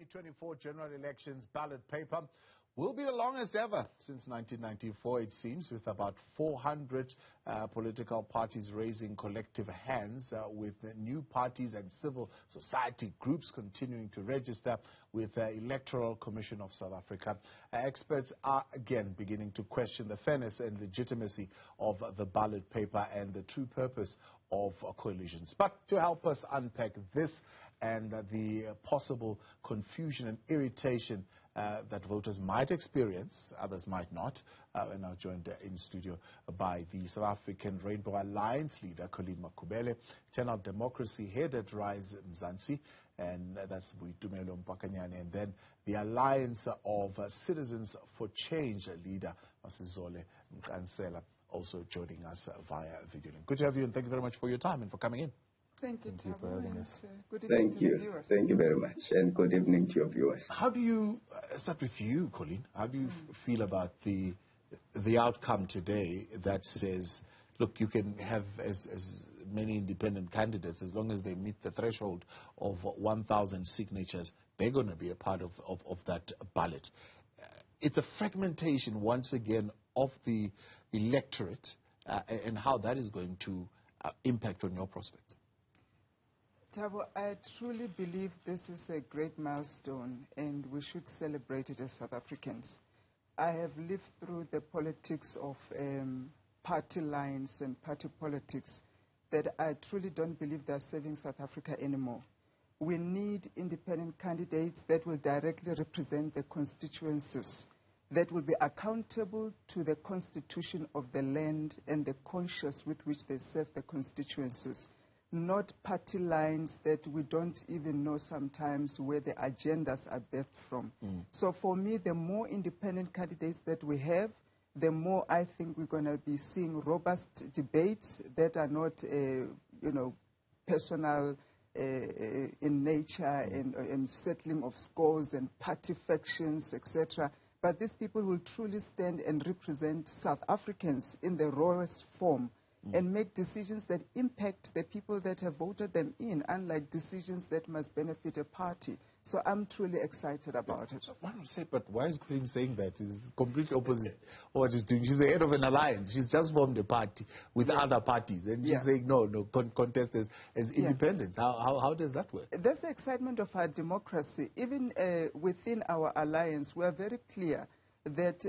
2024 general elections ballot paper will be the longest ever since 1994, it seems, with about 400 political parties raising collective hands, with new parties and civil society groups continuing to register with the Electoral Commission of South Africa. Experts are again beginning to question the fairness and legitimacy of the ballot paper and the true purpose of coalitions. But to help us unpack this and the possible confusion and irritation that voters might experience, others might not. We're now joined in studio by the South African Rainbow Alliance leader, Colleen Makhubele, Channel Democracy head at Rise Mzansi, and that's Boitumelo Mpakanyane, and then the Alliance of Citizens for Change leader, Masizole Mkansela, also joining us via video link. Good to have you, and thank you very much for your time and for coming in. Thank you for having us. Good evening to the viewers. Thank you very much, and good evening to your viewers. How do you, start with you, Colleen, how do you feel about the outcome today that says, look, you can have as many independent candidates as long as they meet the threshold of 1,000 signatures, they're going to be a part of that ballot. It's a fragmentation, once again, of the electorate and how that is going to impact on your prospects. Thabo, I truly believe this is a great milestone and we should celebrate it as South Africans. I have lived through the politics of party lines and party politics that I truly don't believe they're serving South Africa anymore. We need independent candidates that will directly represent the constituencies, that will be accountable to the constitution of the land and the conscience with which they serve the constituencies. Not party lines that we don't even know sometimes where the agendas are birthed from. So for me, the more independent candidates that we have, the more I think we're going to be seeing robust debates that are not, personal in nature and settling of scores and party factions, etc. But these people will truly stand and represent South Africans in the rawest form and make decisions that impact the people that have voted them in, unlike decisions that must benefit a party. So I'm truly excited about it. One would say, but why is Colleen saying that? It's completely opposite of what she's doing. She's the head of an alliance. She's just formed a party with other parties. And she's saying, no, contest as independents. How does that work? That's the excitement of our democracy. Even within our alliance, we are very clear that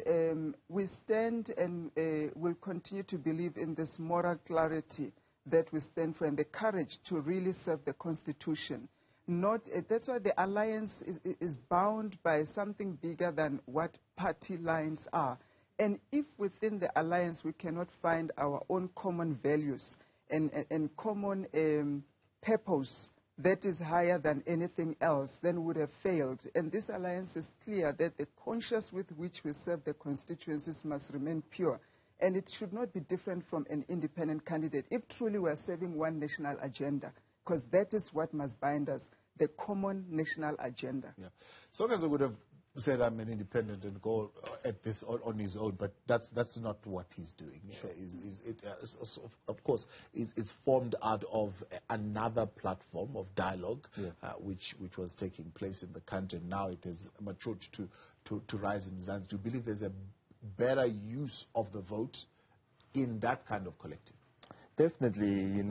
we stand and will continue to believe in this moral clarity that we stand for and the courage to really serve the Constitution. That's why the alliance is bound by something bigger than what party lines are. And if within the alliance we cannot find our own common values and common purpose that is higher than anything else, then we would have failed. And this alliance is clear that the conscience with which we serve the constituencies must remain pure. And it should not be different from an independent candidate if truly we are serving one national agenda, because that is what must bind us, the common national agenda. Yeah. Sokazi would have said, I'm an independent and go at this on his own, but that's not what he's doing. Sure. Of course, it's formed out of another platform of dialogue, which was taking place in the country. Now it has matured to Rise in Mzansi. Do you believe there's a better use of the vote in that kind of collective? Definitely,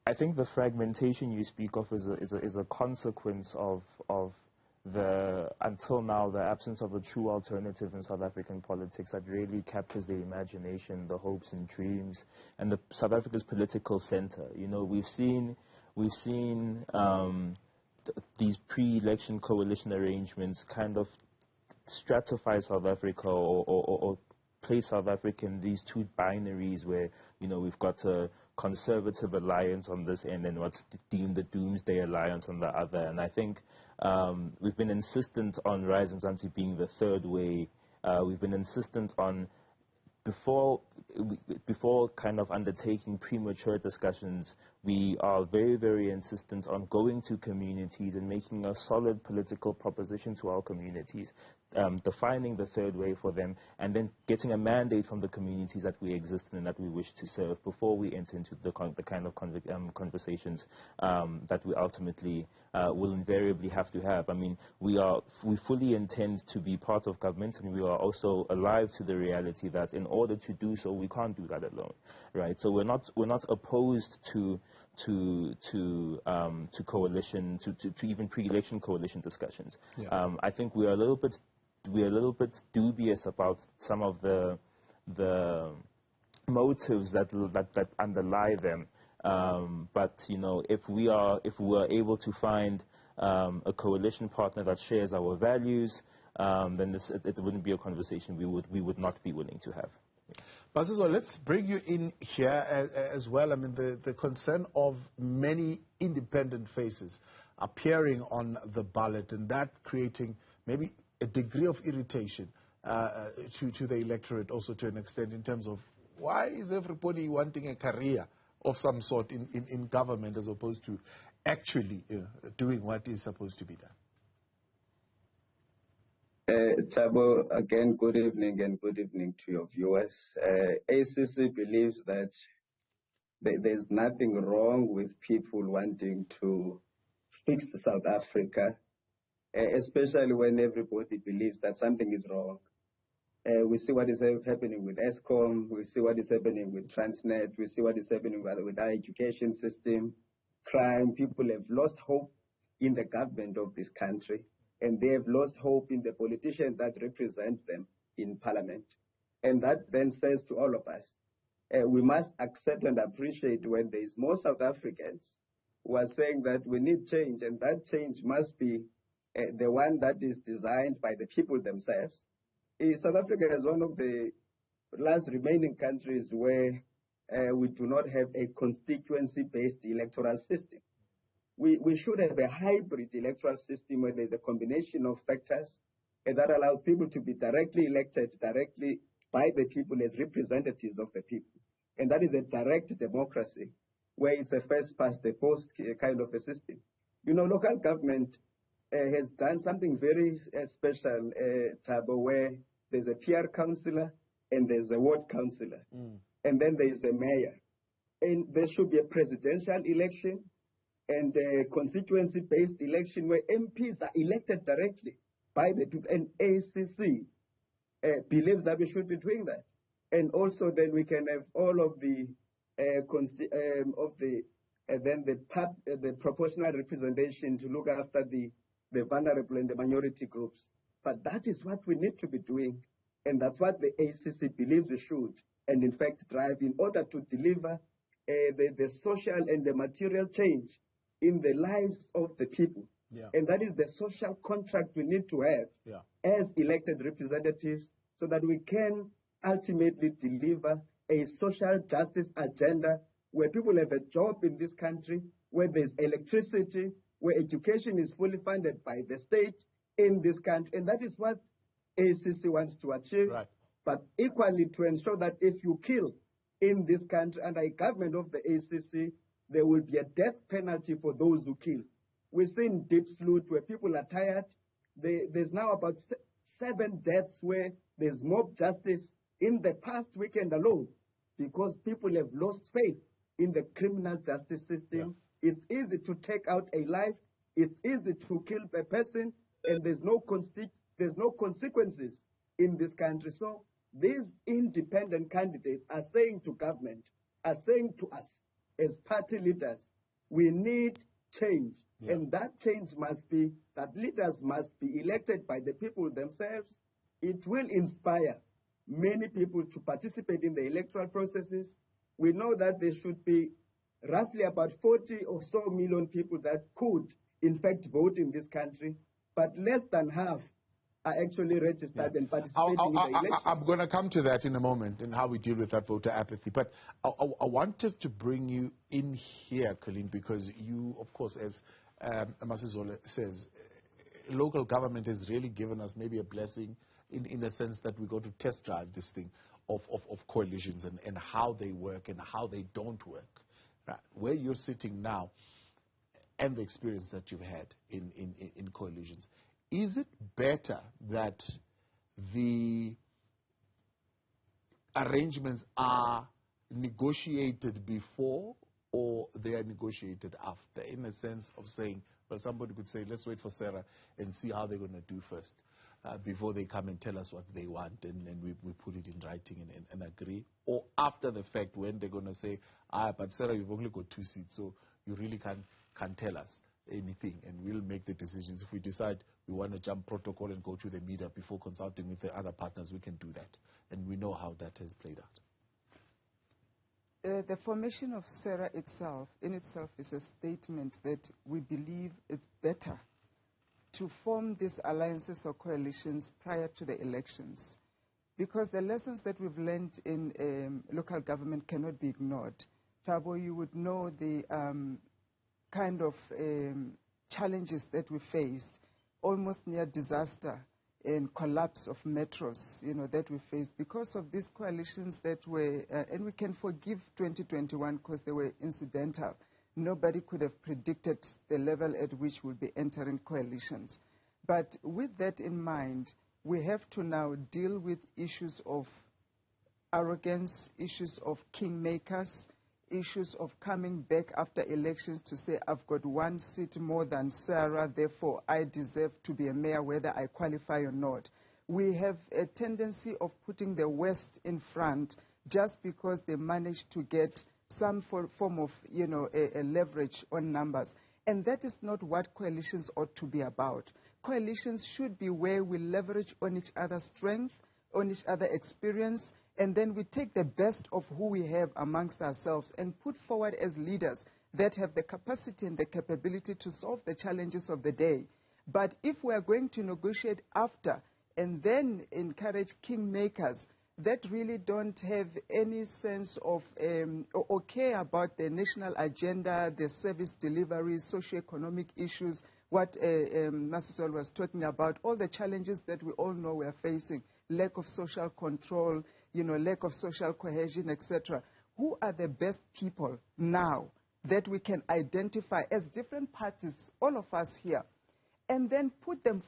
I think the fragmentation you speak of is a consequence of until now, the absence of a true alternative in South African politics that really captures the imagination, the hopes and dreams, and the South Africa's political center. We've seen these pre-election coalition arrangements kind of stratify South Africa or place South Africa in these two binaries where, we've got a conservative alliance on this end and what's deemed the doomsday alliance on the other. And I think we've been insistent on Rise Mzansi being the third way. We've been insistent on, before kind of undertaking premature discussions, we are very, very insistent on going to communities and making a solid political proposition to our communities, defining the third way for them, and then getting a mandate from the communities that we exist in and that we wish to serve before we enter into the kind of conversations that we ultimately will invariably have to have. I mean, we fully intend to be part of government, and we are also alive to the reality that in order to do so, we can't do that alone, right? So we're not opposed to coalition, to even pre-election coalition discussions. Yeah. I think we're a little bit dubious about some of the motives that underlie them. But you know, if we are able to find a coalition partner that shares our values, then it wouldn't be a conversation we would not be willing to have. Masizo, let's bring you in here as well. I mean, the concern of many independent faces appearing on the ballot, and that creating maybe a degree of irritation to the electorate, also to an extent, in terms of why is everybody wanting a career of some sort in government as opposed to actually doing what is supposed to be done. Thabo, again, good evening and good evening to your viewers. ACC believes that there's nothing wrong with people wanting to fix South Africa, especially when everybody believes that something is wrong. We see what is happening with ESCOM, we see what is happening with Transnet, we see what is happening with our education system, crime. People have lost hope in the government of this country, and they have lost hope in the politicians that represent them in parliament. And that then says to all of us, we must accept and appreciate when there is more South Africans who are saying that we need change, and that change must be the one that is designed by the people themselves. South Africa is one of the last remaining countries where we do not have a constituency-based electoral system. We should have a hybrid electoral system where there's a combination of factors that allows people to be directly elected directly by the people as representatives of the people. And that is a direct democracy where it's a first past the post kind of a system. You know, local government has done something very special, Thabo, where there's a PR councillor and there's a ward councillor, and then there's a mayor. And there should be a presidential election and a constituency-based election where MPs are elected directly by the people. And ACC believes that we should be doing that. And also then we can have all of the proportional representation to look after the vulnerable and the minority groups. But that is what we need to be doing, and that's what the ACC believes we should, and in fact drive in order to deliver the social and the material change in the lives of the people. Yeah. And that is the social contract we need to have as elected representatives, so that we can ultimately deliver a social justice agenda where people have a job in this country, where there's electricity, where education is fully funded by the state in this country. And that is what ACC wants to achieve. Right. But equally to ensure that if you kill in this country under a government of the ACC, there will be a death penalty for those who kill. We've seen Deep Sloot where people are tired. There's now about 7 deaths where there's mob justice in the past weekend alone, because people have lost faith in the criminal justice system. Yeah. It's easy to take out a life. It's easy to kill a person, and there's no consequences in this country. So these independent candidates are saying to government, are saying to us as party leaders, we need change. Yeah. And that change must be that leaders must be elected by the people themselves. It will inspire many people to participate in the electoral processes. We know that there should be roughly about 40 or so million people that could, in fact, vote in this country, but less than half are actually registered and participating in the election. I'm going to come to that in a moment and how we deal with that voter apathy. But I wanted to bring you in here, Colleen, because you, of course, as Masizo says, local government has really given us maybe a blessing in the sense that we go to test drive this thing of coalitions and how they work and how they don't work. right, where you're sitting now and the experience that you've had in coalitions, is it better that the arrangements are negotiated before or they are negotiated after, in a sense of saying, well, somebody could say, let's wait for SARA and see how they're going to do first before they come and tell us what they want, and we put it in writing and agree, or after the fact when they're going to say, but SARA, you've only got 2 seats, so you really can't tell us anything, and we'll make the decisions. If we decide we want to jump protocol and go to the media before consulting with the other partners, we can do that, and we know how that has played out. The formation of SARA in itself is a statement that we believe it's better to form these alliances or coalitions prior to the elections, because the lessons that we've learned in local government cannot be ignored. Thabo, you would know the kind of challenges that we faced, almost near disaster and collapse of metros, that we faced because of these coalitions that were, and we can forgive 2021 because they were incidental. Nobody could have predicted the level at which we'll be entering coalitions. But with that in mind, we have to now deal with issues of arrogance, issues of kingmakers, issues of coming back after elections to say, I've got 1 seat more than SARA, therefore I deserve to be a mayor whether I qualify or not. We have a tendency of putting the West in front just because they managed to get some form of, a leverage on numbers. And that is not what coalitions ought to be about. Coalitions should be where we leverage on each other's strength, on each other's experience, and then we take the best of who we have amongst ourselves and put forward as leaders that have the capacity and the capability to solve the challenges of the day. But if we are going to negotiate after and then encourage kingmakers that really don't have any sense of or care about the national agenda, the service delivery, socioeconomic issues, what Masisol was talking about, all the challenges that we all know we are facing, lack of social control, lack of social cohesion, etc. Who are the best people now that we can identify as different parties, all of us here, and then put them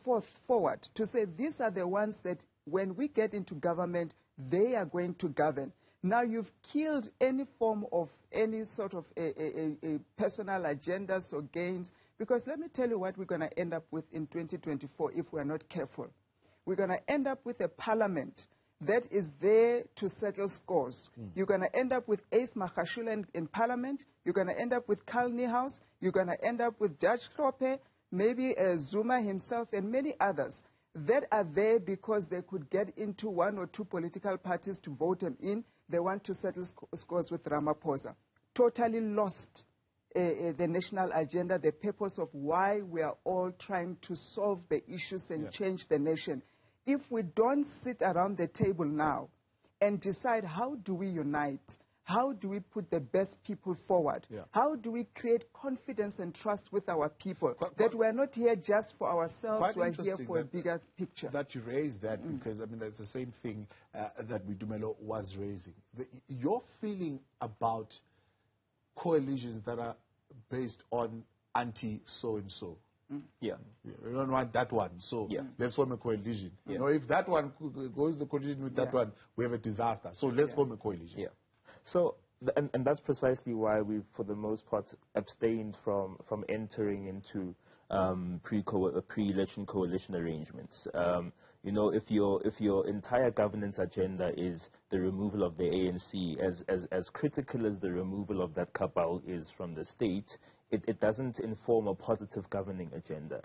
forward to say these are the ones that when we get into government, they are going to govern. Now you've killed any form of any sort of a personal agendas or gains, because let me tell you what we're going to end up with in 2024 if we're not careful. We're going to end up with a parliament that is there to settle scores. You're going to end up with Ace Makhashula in parliament. You're going to end up with Carl Niehaus. You're going to end up with Judge Klope, maybe Zuma himself, and many others that are there because they could get into 1 or 2 political parties to vote them in. They want to settle scores with Ramaphosa. Totally lost the national agenda, the purpose of why we are all trying to solve the issues and change the nation. If we don't sit around the table now and decide how do we unite, how do we put the best people forward, how do we create confidence and trust with our people, that we're not here just for ourselves, we're here for a bigger picture. That you raised that because, it's the same thing that Widumelo was raising. Your feeling about coalitions that are based on anti-so-and-so. Yeah. We don't want that one, so let's form a coalition. If that one goes the coalition with that one, we have a disaster. So let's form a coalition. Yeah. So, and that's precisely why we've, for the most part, abstained from entering into pre-election coalition arrangements. If your entire governance agenda is the removal of the ANC, as critical as the removal of that cabal is from the state, it doesn't inform a positive governing agenda.